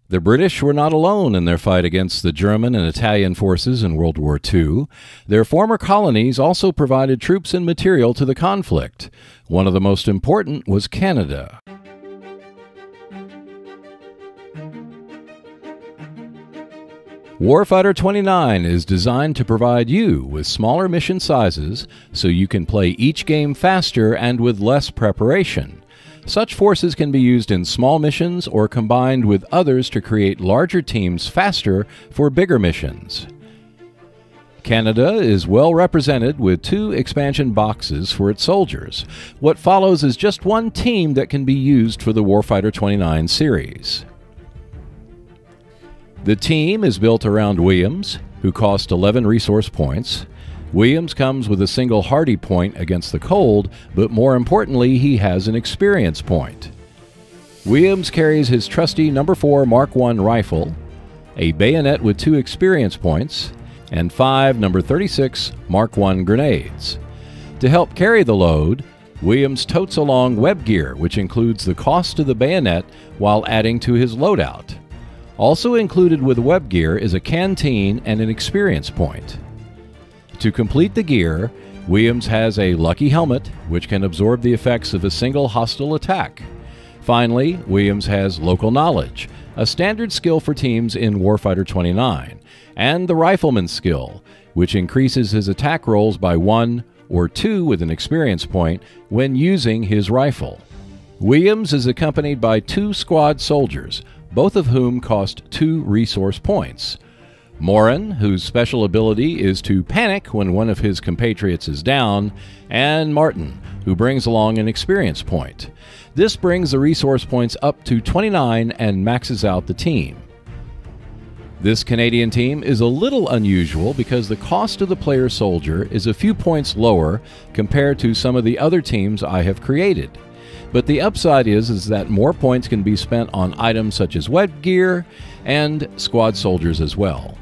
The British were not alone in their fight against the German and Italian forces in World War II. Their former colonies also provided troops and material to the conflict. One of the most important was Canada. Warfighter WWII is designed to provide you with smaller mission sizes so you can play each game faster and with less preparation. Such forces can be used in small missions or combined with others to create larger teams faster for bigger missions. Canada is well represented with 2 expansion boxes for its soldiers. What follows is just one team that can be used for the Warfighter WWII series. The team is built around Williams, who cost 11 resource points. Williams comes with a single hardy point against the cold, but more importantly, he has an experience point. Williams carries his trusty No. 4 Mark I rifle, a bayonet with 2 experience points, and 5 No. 36 Mark I grenades. To help carry the load, Williams totes along web gear, which includes the cost of the bayonet while adding to his loadout. Also included with web gear is a canteen and an experience point. To complete the gear, Williams has a lucky helmet, which can absorb the effects of a single hostile attack. Finally, Williams has local knowledge, a standard skill for teams in Warfighter WWII, and the rifleman's skill, which increases his attack rolls by 1 or 2 with an experience point when using his rifle. Williams is accompanied by 2 squad soldiers, both of whom cost 2 resource points. Morin, whose special ability is to panic when one of his compatriots is down, and Martin, who brings along an experience point. This brings the resource points up to 29 and maxes out the team. This Canadian team is a little unusual because the cost of the player soldier is a few points lower compared to some of the other teams I have created. But the upside is that more points can be spent on items such as web gear and squad soldiers as well.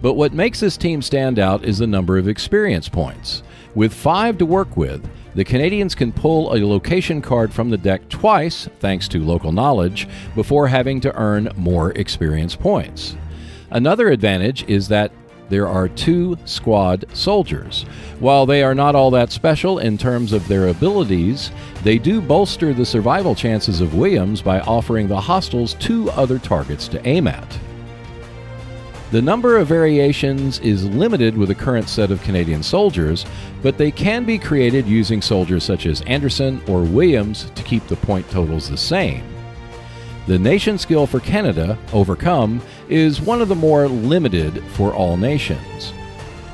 But what makes this team stand out is the number of experience points. With 5 to work with, the Canadians can pull a location card from the deck twice, thanks to local knowledge, before having to earn more experience points. Another advantage is that there are 2 squad soldiers. While they are not all that special in terms of their abilities, they do bolster the survival chances of Williams by offering the hostiles 2 other targets to aim at. The number of variations is limited with the current set of Canadian soldiers, but they can be created using soldiers such as Anderson or Williams to keep the point totals the same. The nation skill for Canada, Overcome, is one of the more limited for all nations.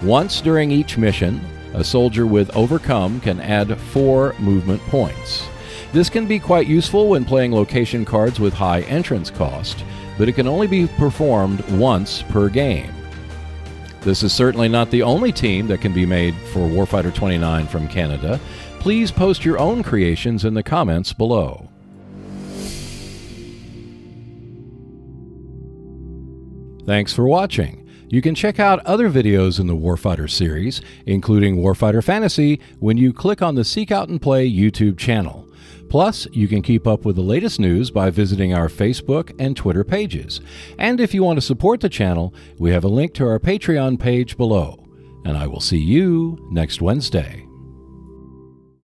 Once during each mission, a soldier with Overcome can add 4 movement points. This can be quite useful when playing location cards with high entrance cost, but it can only be performed once per game. This is certainly not the only team that can be made for Warfighter WWII from Canada. Please post your own creations in the comments below. Thanks for watching. You can check out other videos in the Warfighter series, including Warfighter Fantasy, when you click on the Seek Out and Play YouTube channel. Plus, you can keep up with the latest news by visiting our Facebook and Twitter pages. And if you want to support the channel, we have a link to our Patreon page below. And I will see you next Wednesday.